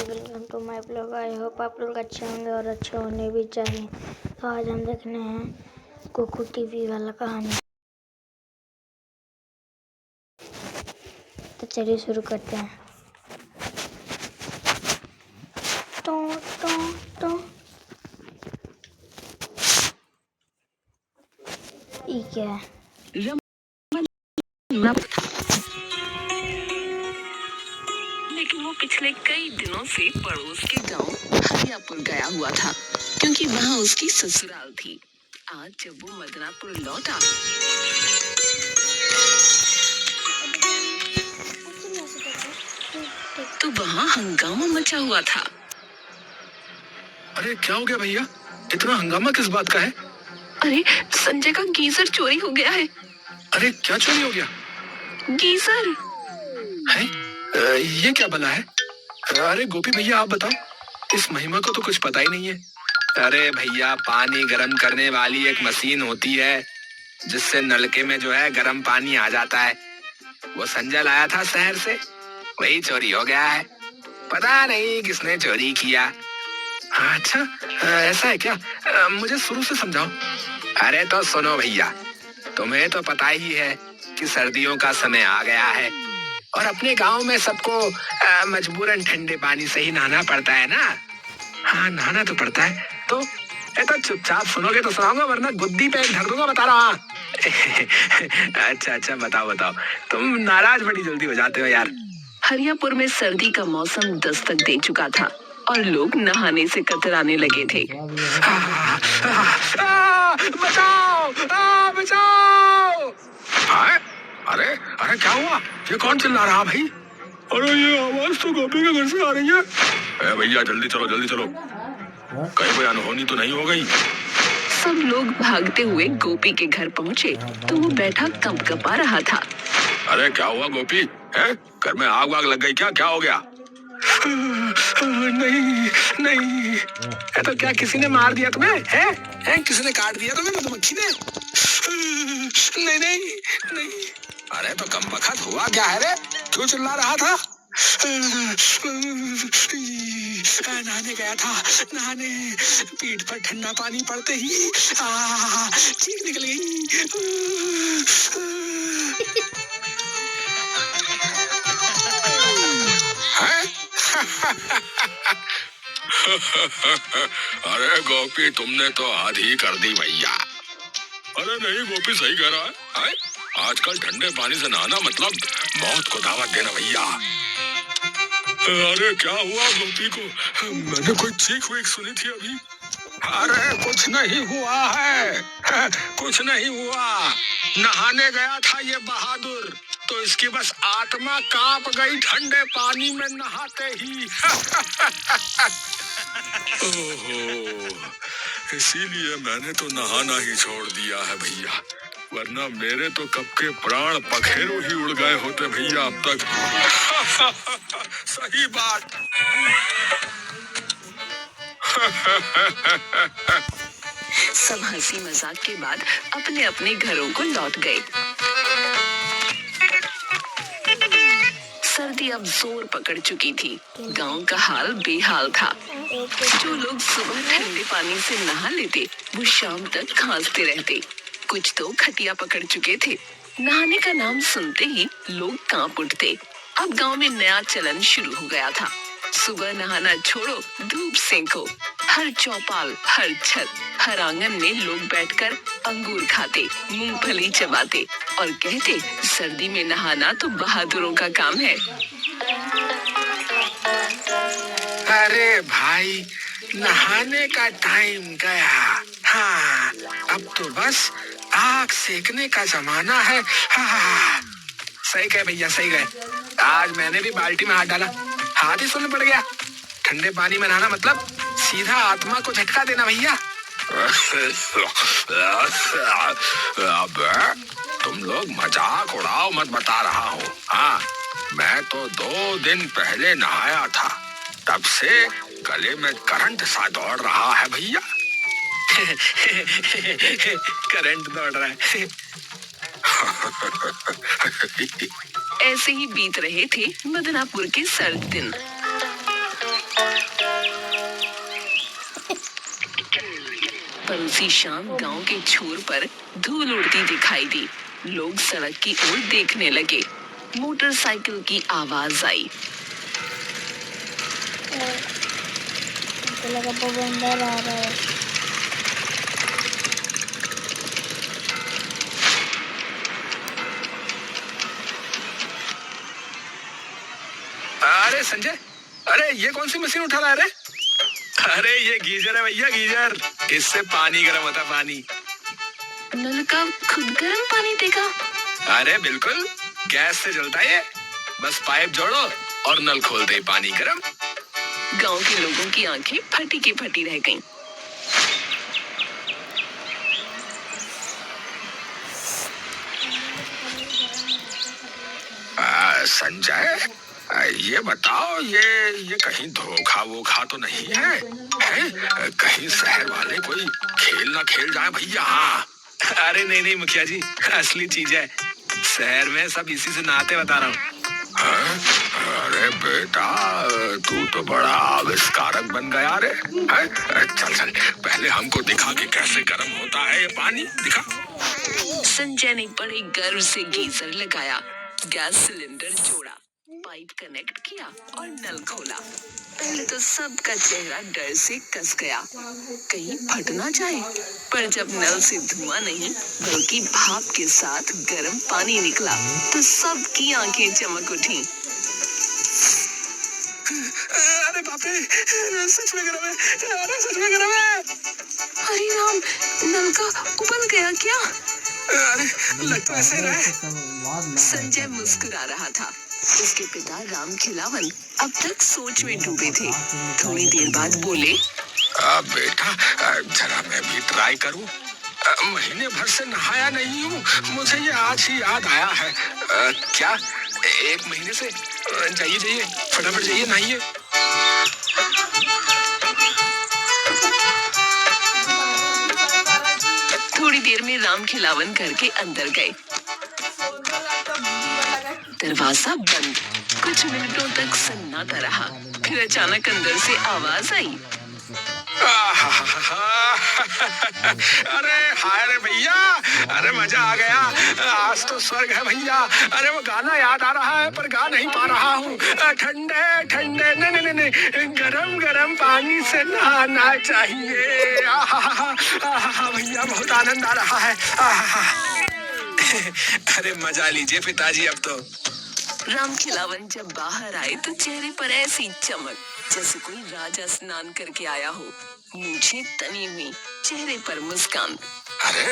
Welcome to my blog. I hope आप लोग अच्छे होंगे और अच्छे होने भी चाहिए। तो आज हम देखने हैं कुकू टीवी वाला कहानी। तो चलिए शुरू करते हैं। तो ये क्या है? लेकिन वो पिछले कई दिनों से पड़ोस के गांव हरियापुर गया हुआ था, क्योंकि वहाँ उसकी ससुराल थी। आज जब वो मदनापुर लौटा तो वहाँ हंगामा मचा हुआ था। अरे क्या हो गया भैया, इतना हंगामा किस बात का है? अरे संजय का गीजर चोरी हो गया है। अरे क्या चोरी हो गया? गीजर है? ये क्या बला है? अरे गोपी भैया आप बताओ, इस महिमा को तो कुछ पता ही नहीं है। अरे भैया, पानी गर्म करने वाली एक मशीन होती है जिससे नलके में जो है गर्म पानी आ जाता है। वो संजय लाया था शहर से, वही चोरी हो गया है। पता नहीं किसने चोरी किया। अच्छा, ऐसा है क्या? मुझे शुरू से समझाओ। अरे तो सुनो भैया, तुम्हें तो पता ही है कि सर्दियों का समय आ गया है और अपने गांव में सबको मजबूरन ठंडे पानी से ही नहाना पड़ता है ना। हाँ, नहाना तो पड़ता है। तो चुपचाप सुनोगे तो सुनाऊंगा, वरना गुद्दी पे धर दूंगा, बता रहा हूँ। अच्छा बताओ। तुम नाराज बड़ी जल्दी हो जाते हो यार। हरियापुर में सर्दी का मौसम दस्तक दे चुका था और लोग नहाने से कतराने लगे थे। बचाओ! अरे क्या हुआ? ये कौन चिल्ला रहा भाई? अरे ये आवाज तो गोपी के घर से आ रही है। भैया जल्दी चलो, कहीं कोई अनहोनी तो नहीं हो गई? सब लोग भागते हुए गोपी के घर पहुँचे तो वो बैठा कंपकपा रहा था। अरे क्या हुआ गोपी? है घर में आग वाग लग गई क्या? क्या हो गया? नहीं। तो क्या किसी ने मार दिया तुम्हें? है? किसी ने काट दिया तुम्हें मधुमक्खी ने? नहीं। अरे तो कम बखत हुआ क्या है रे? क्यों चिल्ला रहा था? नहाने गया था, पीठ पर ठंडा पानी पड़ते ही चीख निकल गई। अरे गोपी, तुमने तो हद ही कर दी भैया। अरे नहीं, गोपी सही कह रहा है? आजकल ठंडे पानी से नहाना मतलब मौत को दावत देना भैया। अरे क्या हुआ गोपी को? मैंने कोई चीख वीख सुनी थी अभी। अरे कुछ नहीं हुआ है, कुछ नहीं हुआ। नहाने गया था ये बहादुर, तो इसकी बस आत्मा कांप गई ठंडे पानी में नहाते ही। ओहो, इसीलिए मैंने तो नहाना ही छोड़ दिया है भैया, वरना मेरे तो कब के प्राण पखेरु ही उड़ गए होते भैया अब तक। सही बात। सब हंसी मजाक के बाद अपने अपने घरों को लौट गए। सर्दी अब जोर पकड़ चुकी थी। गांव का हाल बेहाल था। जो लोग सुबह ठंडे पानी से नहा लेते, वो शाम तक खांसते रहते। कुछ तो खटिया पकड़ चुके थे। नहाने का नाम सुनते ही लोग कांप उठते। अब गांव में नया चलन शुरू हो गया था। सुबह नहाना छोड़ो, धूप सेंको। हर चौपाल, हर छत, हर आंगन में लोग बैठकर अंगूर खाते, मूंगफली चबाते और कहते, सर्दी में नहाना तो बहादुरों का काम है। अरे भाई, नहाने का टाइम गया। हाँ, अब तो बस आग सेकने का जमाना है। हाँ, सही कहे भैया, सही कहे। आज मैंने भी बाल्टी में हाथ डाला, हाथ ही सुन्न पड़ गया। ठंडे पानी में नहाना मतलब सीधा आत्मा को झटका देना भैया। अब तुम लोग मजाक उड़ाओ मत, बता रहा हूँ। हाँ, मैं तो 2 दिन पहले नहाया था, तब से गले में करंट सा दौड़ रहा है भैया। करंट दौड़ रहा है। ऐसे ही बीत रहे थे मदनापुर के सर्द दिन। पर उसी शाम गांव के छोर पर धूल उड़ती दिखाई दी। लोग सड़क की ओर देखने लगे। मोटरसाइकिल की आवाज आई। मुझे लगा बवंडर आ रहा है। अरे संजय, अरे ये कौन सी मशीन उठा रहा है रे? अरे ये गीजर है भैया, गीजर। इससे पानी गर्म होता है, पानी। नल का खुद गर्म पानी देगा? अरे बिल्कुल, गैस से जलता है ये। बस पाइप जोड़ो और नल खोलते ही पानी गर्म। गांव के लोगों की आंखें फटी की फटी रह गईं। संजय, ये बताओ, ये कहीं धोखा वोखा तो नहीं है, हैं? कहीं शहर वाले कोई खेल ना खेल जाए भैया। हाँ, अरे नहीं नहीं मुखिया जी, असली चीज है। शहर में सब इसी से नहाते, बता रहा हूँ। अरे बेटा, तू तो बड़ा आविष्कारक बन गया रे। चल चल, पहले हमको दिखा कि कैसे गर्म होता है ये पानी, दिखा। संजय ने बड़े गर्व से गीजर लगाया, गैस सिलेंडर जोड़ा, पाइप कनेक्ट किया और नल खोला। पहले तो सबका चेहरा डर से कस गया, कहीं फट ना जाए। पर जब नल से धुआं नहीं बल्कि भाप के साथ गर्म पानी निकला तो सबकी आंखें चमक उठी। अरे बाप रे, सच में गर्म है। अरे सच में गर्म है। हरी राम, नल का उबल गया क्या? अरे लगता ऐसे रहा है। संजय मुस्कुरा रहा था। उसके पिता राम खिलावन अब तक सोच में डूबे थे। थोड़ी देर बाद बोले, बेटा, जरा मैं भी ट्राई करूं। महीने भर से नहाया नहीं हूँ, मुझे ये आज ही याद आया है। क्या 1 महीने से? जाइए जाइए, फटाफट जाइए, नहाइए। थोड़ी देर में राम खिलावन घर के अंदर गए। दरवाजा बंद। कुछ मिनटों तक सन्नाटा रहा, फिर अचानक अंदर से आवाज आई। अरे हाय रे भैया, अरे मजा आ गया। आज तो स्वर्ग है भैया। अरे वो गाना याद आ रहा है पर गा नहीं पा रहा हूँ। ठंडे ठंडे नहीं नहीं नहीं, गरम गरम पानी से नहाना चाहिए। भैया बहुत आनंद आ रहा है। अरे मजा लीजिए पिताजी अब तो। राम खिलावन जब बाहर आए तो चेहरे पर ऐसी चमक जैसे कोई राजा स्नान करके आया हो। मूछें तनी हुई, चेहरे पर मुस्कान। अरे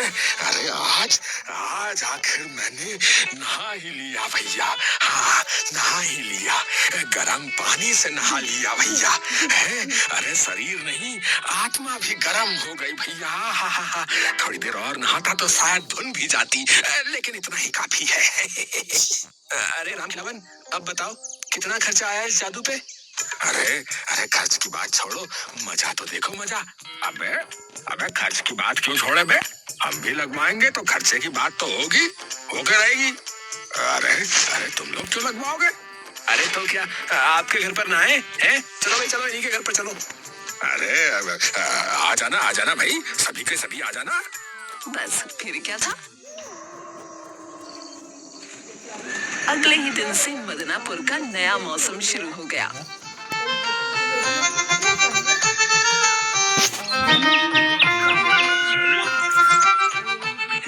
अरे आज आखिर मैंने नहा ही लिया भैया। हाँ, नहा ही लिया, गरम पानी से नहा लिया भैया। है, अरे शरीर नहीं आत्मा भी गरम हो गई भैया। हाँ, थोड़ी देर और नहाता तो शायद धुन भी जाती, लेकिन इतना ही काफी है। अरे राम खिलावन, अब बताओ कितना खर्चा आया इस जादू पे? अरे अरे खर्च की बात छोड़ो, मजा तो देखो मजा। अबे खर्च की बात क्यों छोड़े बे? हम भी लगवाएंगे तो खर्चे की बात तो होगी, होकर रहेगी। अरे अरे तुम लोग क्यों लगवाओगे? अरे तो क्या आपके घर पर नहाए हैं? चलो भाई चलो, इन्हीं के घर पर चलो। अरे आ जाना भाई, सभी के सभी आ जाना। बस फिर क्या था। अगले ही दिन से मदनापुर का नया मौसम शुरू हो गया।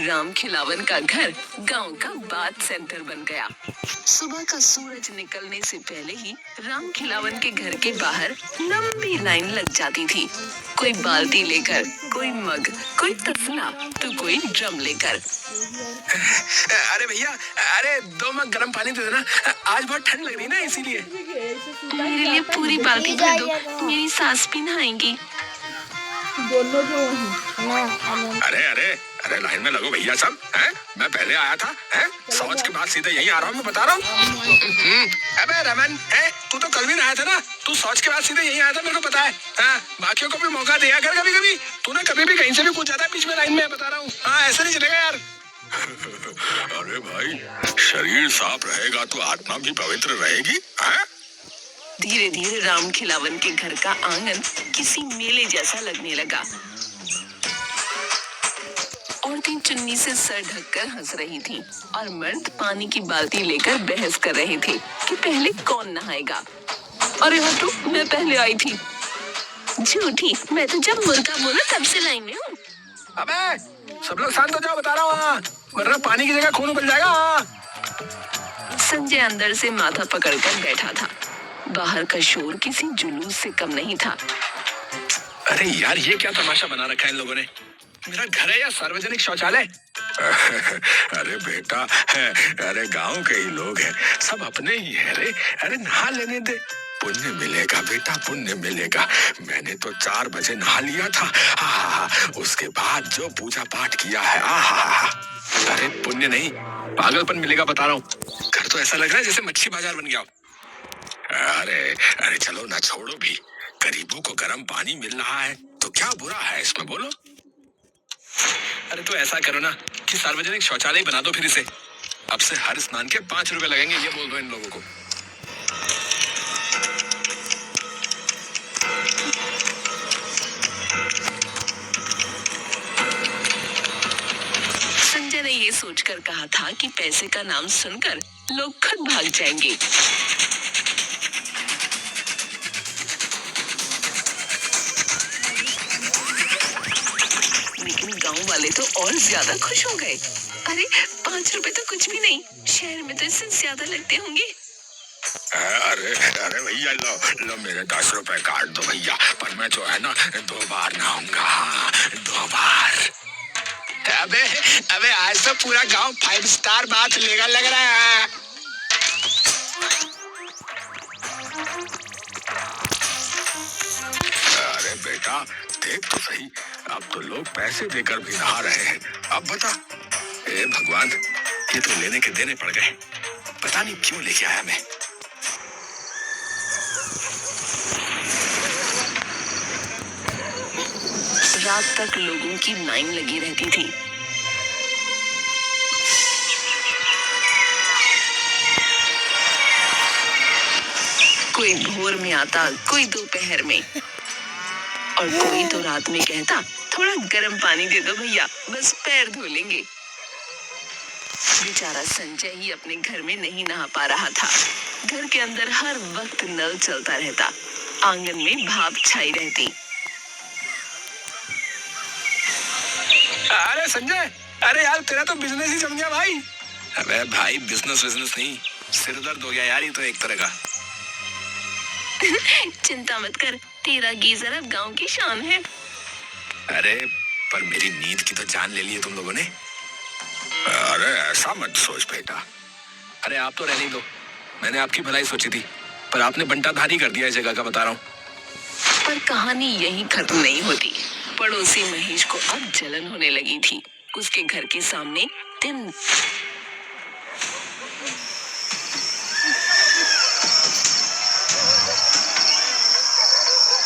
राम खिलावन का घर गांव का बात सेंटर बन गया। सुबह का सूरज निकलने से पहले ही राम खिलावन के घर के बाहर लंबी लाइन लग जाती थी। कोई बाल्टी लेकर, कोई मग, कोई तसला तो कोई ड्रम लेकर। अरे भैया, अरे 2 मग गर्म पानी दे देना, आज बहुत ठंड लग रही है ना, इसीलिए। मेरे लिए पूरी बाल्टी भर दो, मेरी सास भी नहाएंगी। दोनों जो हैं। अरे अरे अरे लाइन में लगो भैया सब, हैं? मैं पहले आया था, हैं? शौच के बाद सीधे यहीं आ रहा हूँ, मैं बता रहा हूँ। अबे रमन, तू तो कल भी आया था ना, तू शौच के बाद सीधे यहीं आया था, मेरे को पता है। हाँ, बाकियों को भी मौका दिया कर कभी कभी। तूने कभी भी कहीं से भी पूछा था बीच में लाइन में, बता रहा हूँ। हाँ, ऐसा नहीं चलेगा यार। अरे भाई, शरीर साफ रहेगा तो आत्मा भी पवित्र रहेगी। धीरे धीरे राम खिलावन के घर का आंगन किसी मेले जैसा लगने लगा। औरतें चुन्नी से सर ढककर हंस रही थीं और मर्द पानी की बाल्टी लेकर बहस कर रहे थे कि पहले कौन नहाएगा। अरे हाँ, तो मैं पहले आई थी। झूठी, मैं तो जब मुर्गा बोला तब से लाइन में हूँ। अबे सब लोग शांत हो जाओ, बता रहा हूँ, वरना पानी की जगह खून उबल जाएगा। संजय अंदर से माथा पकड़कर बैठा था। बाहर का शोर किसी जुलूस से कम नहीं था। अरे यार, ये क्या तमाशा बना रखा है इन लोगों ने? मेरा घर है या सार्वजनिक शौचालय? अरे बेटा, अरे गांव के ही लोग हैं, सब अपने ही है रे। अरे नहा लेने दे, पुण्य मिलेगा बेटा, पुण्य मिलेगा। मैंने तो 4 बजे नहा लिया था। उसके बाद जो पूजा पाठ किया है, अरे पुण्य नहीं, पागलपन मिलेगा, बता रहा हूँ। घर तो ऐसा लग रहा है जैसे मच्छी बाजार बन गया। अरे चलो ना, छोड़ो भी। गरीबों को गर्म पानी मिल रहा है तो क्या बुरा है इसमें, बोलो। अरे तो ऐसा करो ना कि सार्वजनिक शौचालय बना दो फिर इसे। अब से हर स्नान के 5 रुपए लगेंगे, ये बोल दो इन लोगों को। संजय ने ये सोचकर कहा था कि पैसे का नाम सुनकर लोग खुद भाग जाएंगे। गांव वाले तो और ज्यादा खुश हो गए। अरे 5 रुपए तो कुछ भी नहीं, शहर में तो इससे ज्यादा लगते होंगे। अरे भैया, लो मेरे 10 रुपए काट दो भैया, पर मैं जो है ना 2 बार नहाऊंगा, 2 बार। अबे आज तो पूरा गांव 5 स्टार बाथ लेगा लग रहा है। अरे बेटा देख तो सही, अब तो लोग पैसे देकर भी नहा रहे हैं। अब बता, ए भगवान, ये तो लेने के देने पड़ गए। पता नहीं क्यों लेके आया मैं। रात तक लोगों की लाइन लगी रहती थी। कोई भोर में आता, कोई दोपहर में, और कोई तो रात में कहता थोड़ा गर्म पानी दे दो भैया, बस पैर धो लेंगे। बेचारा संजय ही अपने घर में नहीं नहा पा रहा था। घर के अंदर हर वक्त नल चलता रहता, आंगन में भाप छाई रहती। अरे संजय, अरे यार तेरा तो बिजनेस ही जम गया भाई। अबे भाई, बिजनेस नहीं, सिर दर्द हो गया यार, ये तो एक तरह का। चिंता मत कर, तेरा गीजर अब गांव की शान है। अरे पर मेरी नींद की तो जान ले ली है तुम लोगों ने। अरे ऐसा मत सोच बेटा। अरे आप तो रहने दो, मैंने आपकी भलाई सोची थी, पर आपने बंटाधारी कर दिया इस जगह का, बता रहा हूँ। पर कहानी यही खत्म नहीं होती। पड़ोसी महेश को अब जलन होने लगी थी। उसके घर के सामने दिन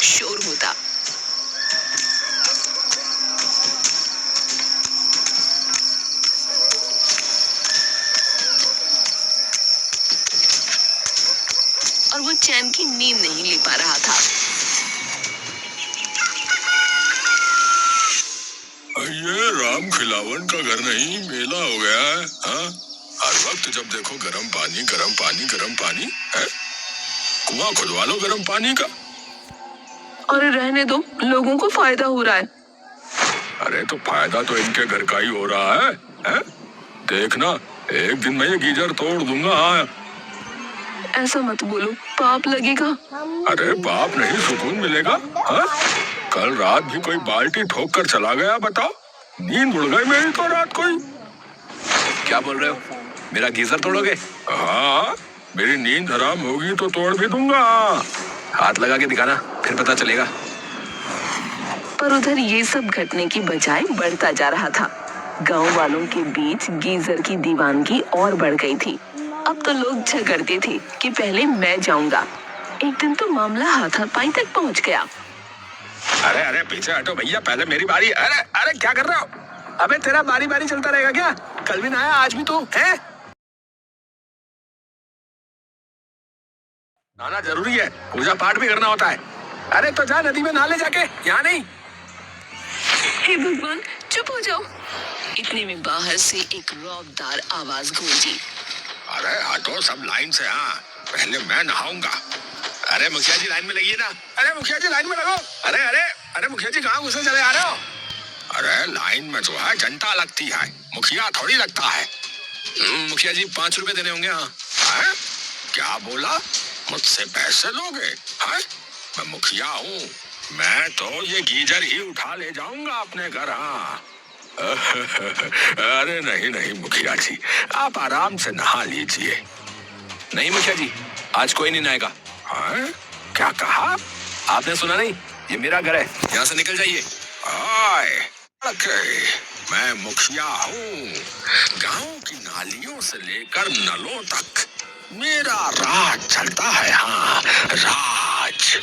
शोर होता। और वो चैन की नींद नहीं ले पा रहा था। ये राम खिलावन का घर नहीं, मेला हो गया है। हाँ? हर वक्त जब देखो गर्म पानी, गर्म पानी, गर्म पानी है? कुआं खुदवा लो गर्म पानी का। अरे रहने दो, लोगों को फायदा हो रहा है। अरे तो फायदा तो इनके घर का ही हो रहा है? देखना, एक दिन मैं ये गीजर तोड़ दूंगा। हाँ, ऐसा मत बोलो, पाप लगेगा। अरे पाप नहीं, सुकून मिलेगा। हाँ? कल रात भी कोई बाल्टी ठोक कर चला गया, बताओ। नींद उड़ गई मेरी तो रात को ही। क्या बोल रहे हो, मेरा गीजर तोड़ोगे? हाँ, मेरी नींद हराम होगी तो तोड़ भी दूंगा। हाथ लगा के दिखाना, फिर पता चलेगा। पर उधर ये सब घटने की बजाय बढ़ता जा रहा था। गांव वालों के बीच गीजर की दीवानगी और बढ़ गई थी। अब तो लोग झगड़ते थे कि पहले मैं जाऊंगा। एक दिन तो मामला हाथापाई तक पहुंच गया। अरे पीछे हटो भैया, पहले मेरी बारी। अरे क्या कर रहे हो? अबे तेरा बारी बारी चलता रहेगा क्या? कल भी नहाया, आज भी तू है? नहाना जरूरी है, पूजा पाठ भी करना होता है। अरे तो जा नदी में नहा ले जाके, यहाँ नहीं। हे भगवान, चुप हो जाओ। इतने में बाहर से एक रौबदार आवाज गूंजी। अरे हटो सब लाइन से, हाँ पहले मैं नहाऊंगा। अरे मुखिया जी लाइन में लगिए ना। अरे मुखिया जी लाइन में लगो। अरे अरे अरे मुखिया जी कहाँ घुसे चले आ रहे हो? अरे लाइन में जो है जनता लगती है, मुखिया थोड़ी लगता है। मुखिया जी 5 रुपए देने होंगे। हाँ क्या बोला? मुझसे पैसे लोगे? हाँ मैं मुखिया हूँ, मैं तो ये गीजर ही उठा ले जाऊंगा अपने घर। हाँ अरे नहीं नहीं मुखिया जी, आप आराम से नहा लीजिए। नहीं मुखिया जी, आज कोई नहीं नहाएगा। हाँ क्या कहा? आपने सुना नहीं? ये मेरा घर है, यहाँ से निकल जाइए। मैं मुखिया हूँ, गांव की नालियों से लेकर नलों तक मेरा राज चलता है। हाँ राज।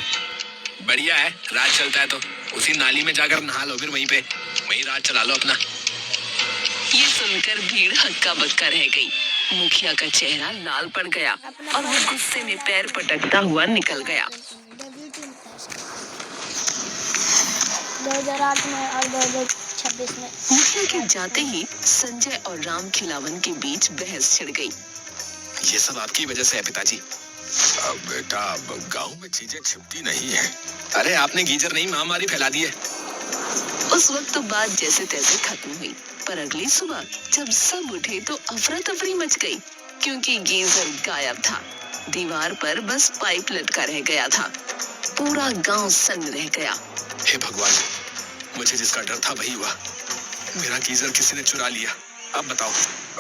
बढ़िया है, राज चलता है तो उसी नाली में जाकर नहा लो, फिर वहीं राज चला लो अपना। ये सुनकर भीड़ हक्का बक्का रह गई। मुखिया का चेहरा लाल पड़ गया और वो गुस्से में पैर पटकता हुआ निकल गया। 2008 में और 2026 में मुखिया के जाते ही संजय और राम खिलावन के बीच बहस छिड़ गई। ये सब आपकी वजह से है पिताजी। बेटा गांव में चीजें छिपती नहीं है। अरे आपने गीजर नहीं महामारी फैला दी है। उस वक्त तो बात जैसे तैसे खत्म हुई, पर अगली सुबह जब सब उठे तो अफरा तफरी मच गई, क्योंकि गीजर गायब था। दीवार पर बस पाइप लटका रह गया था। पूरा गांव सन्न रह गया। हे भगवान, मुझे जिसका डर था वही हुआ। मेरा गीजर किसी ने चुरा लिया। अब बताओ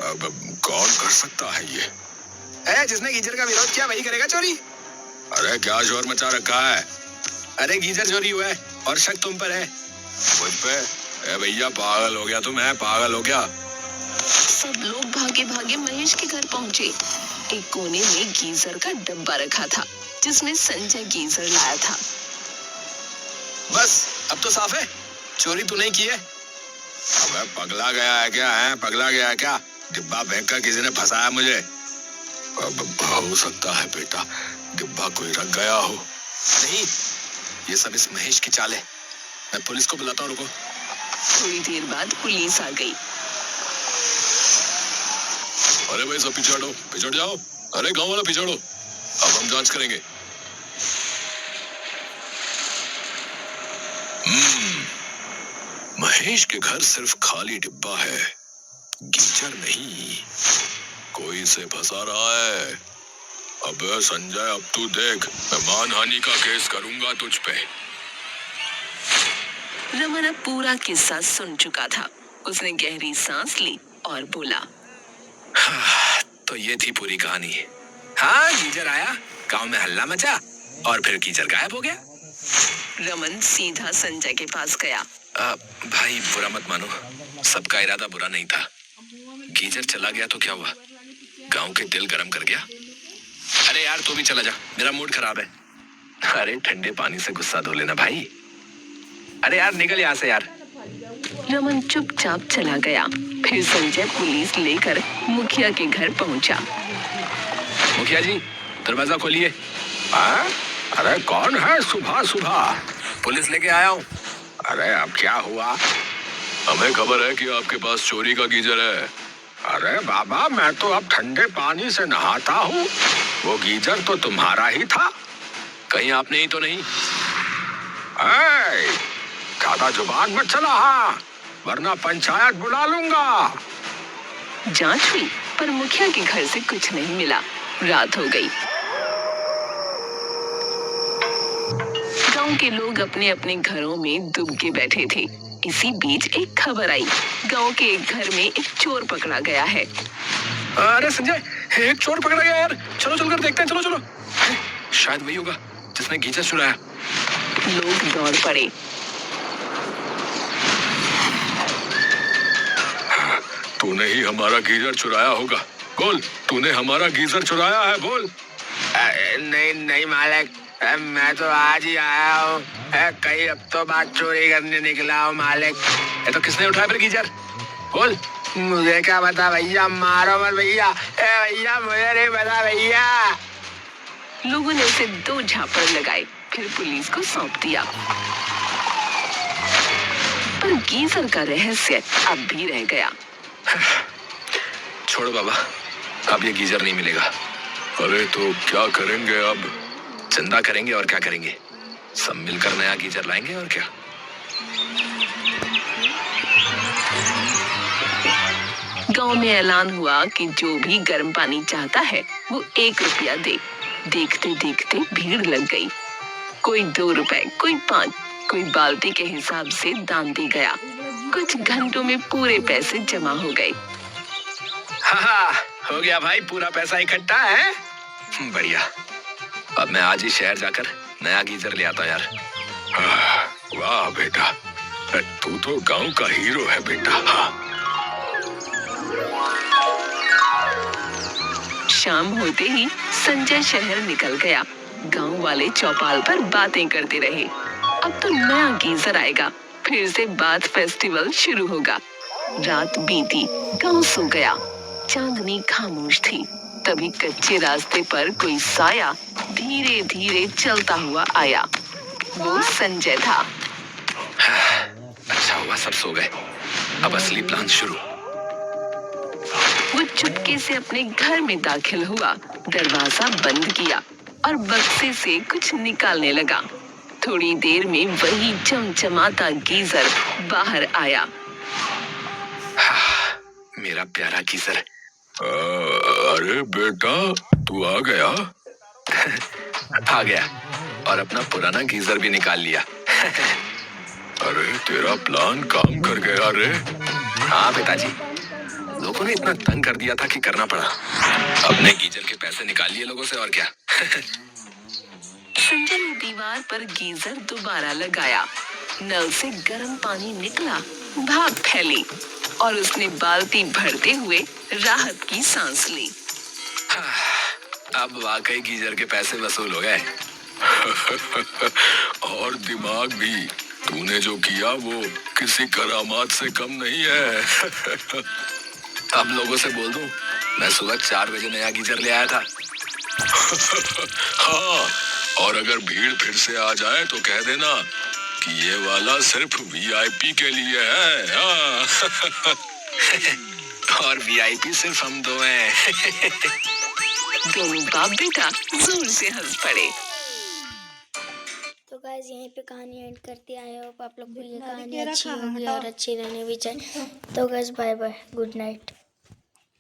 अब कौन कर सकता है ये? जिसने गीजर का विरोध किया वही करेगा चोरी। अरे क्या शोर मचा रखा है? अरे गीजर चोरी हुआ है और शक तुम पर है। मुझ पे? भैया पागल हो गया, मैं पागल हो गया। सब लोग भागे भागे महेश के घर पहुंचे। एक कोने में गीजर का डब्बा रखा था, जिसमें संजय गीजर लाया था। बस अब तो साफ है, चोरी तू नहीं की है। अबे पगला गया है क्या? पगला गया है क्या? डिब्बा फेंक कर किसी ने फंसाया मुझे। अब हो सकता है बेटा डिब्बा कोई रख गया हो। नहीं, ये सब इस महेश की चाल है। मैं पुलिस को बुलाता हूँ, रुको। थोड़ी देर बाद पुलिस आ गई। अरे भाई सब पीछे हटो, पीछे जाओ। अरे गांव वाला पीछे हटो, अब हम जांच करेंगे। महेश के घर सिर्फ खाली डिब्बा है, गीजर नहीं। कोई से फंसा रहा है। अबे संजय अब तू देख, मैं मानहानि का केस करूंगा तुझ पे। रमन अब पूरा किस्सा सुन चुका था। उसने गहरी सांस ली और बोला, तो ये थी पूरी कहानी। हाँ गीजर आया, गांव में हल्ला मचा और फिर गीजर गायब हो गया। रमन सीधा संजय के पास गया। भाई बुरा मत मानो, सबका इरादा बुरा नहीं था। गीजर चला गया तो क्या हुआ? गांव के दिल गरम कर गया। अरे यार तू भी चला जा, मेरा मूड खराब है। अरे ठंडे पानी से गुस्सा धो लेना भाई। अरे यार निकल यहाँ से यार। रमन चुपचाप चला गया। फिर संजय पुलिस लेकर मुखिया के घर पहुंचा। मुखिया जी दरवाजा खोलिए। अरे कौन है सुबह सुबह? पुलिस लेके आया हूँ। अरे अब क्या हुआ? हमें खबर है कि आपके पास चोरी का गीजर है। अरे बाबा मैं तो अब ठंडे पानी से नहाता हूँ, वो गीजर तो तुम्हारा ही था, कहीं आपने ही तो नहीं? ज्यादा जुबान मत चला, हाँ वरना पंचायत बुला लूंगा। जांच हुई पर मुखिया के घर से कुछ नहीं मिला। रात हो गई। गांव के लोग अपने अपने घरों में डूब के बैठे थे। इसी बीच एक खबर आई, गांव के एक घर में एक चोर पकड़ा गया है। अरे संजय, एक चोर पकड़ा गया यार, चलो चलकर देखते हैं। चलो शायद वही होगा जिसने गीजर चुराया। लोग दौड़ पड़े। तूने ही हमारा गीजर चुराया होगा, बोल तूने हमारा गीजर चुराया है, बोल। नहीं मालिक, मैं तो आज ही आया हूँ, कई हफ्तों बाद चोरी करने निकला हूँ मालिक। तो किसने उठाया फिर गीजर, बोल। मुझे क्या पता भैया, मारो मत भैया। भैया मुझे नहीं पता भैया। लोगों ने उसे 2 झापड़ लगाए, फिर पुलिस को सौंप दिया। पर पर गीजर का रहस्य अब भी रह गया। छोड़ो बाबा, अब ये गीजर नहीं मिलेगा। अरे तो क्या करेंगे अब? चंदा करेंगे और क्या करेंगे, सब मिलकर नया गीजर लाएंगे और क्या। गांव में ऐलान हुआ कि जो भी गर्म पानी चाहता है वो 1 रुपया दे। देखते देखते भीड़ लग गई। कोई 2 रुपए, कोई 5, कोई बाल्टी के हिसाब से दान दे गया। कुछ घंटों में पूरे पैसे जमा हो गए। हाँ, हो गया भाई, पूरा पैसा इकट्ठा है। बढ़िया, अब मैं आज ही शहर जाकर नया गीजर ले आता यार। वाह बेटा, तू तो गांव का हीरो है बेटा। शाम होते ही संजय शहर निकल गया। गांव वाले चौपाल पर बातें करते रहे। अब तो नया गीजर आएगा, फिर से बात फेस्टिवल शुरू होगा। रात बीती, गांव सो गया। चांदनी खामोश थी। तभी कच्चे रास्ते पर कोई साया धीरे धीरे चलता हुआ आया। वो संजय था। अच्छा हुआ सब सो गए, अब असली प्लान शुरू। वो चुपके से अपने घर में दाखिल हुआ, दरवाजा बंद किया और बक्से से कुछ निकालने लगा। थोड़ी देर में वही चमचमाता गीजर बाहर आया। मेरा प्यारा गीजर। अरे बेटा, तू आ गया? आ गया, और अपना पुराना गीजर भी निकाल लिया। अरे तेरा प्लान काम कर गया रे। हाँ पिताजी, लोगों ने इतना तंग कर दिया था कि करना पड़ा। अपने गीजर के पैसे निकाल लिए लोगों से और क्या। संजय ने दीवार पर गीजर दोबारा लगाया। नल से गर्म पानी निकला, भाप फैली और उसने बाल्टी भरते हुए राहत की सांस ली। अब वाकई गीजर के पैसे वसूल हो गए। और दिमाग भी, तूने जो किया वो किसी करामात से कम नहीं है। अब लोगों से बोल दूं, मैं सुबह 4 बजे नया गीजर ले आया था। हाँ, और अगर भीड़ फिर से आ जाए तो कह देना कि ये वाला सिर्फ वीआईपी के लिए है। हाँ। और वीआईपी सिर्फ हम दो हैं। दोनों बाप बेटा जोर से हंस पड़े। तो गाइस यहीं पे कहानी एंड करते आए हो। आप लोग को ये कहानी अच्छी होगी और अच्छी रहनी भी चाहिए। तो guys bye bye, good night.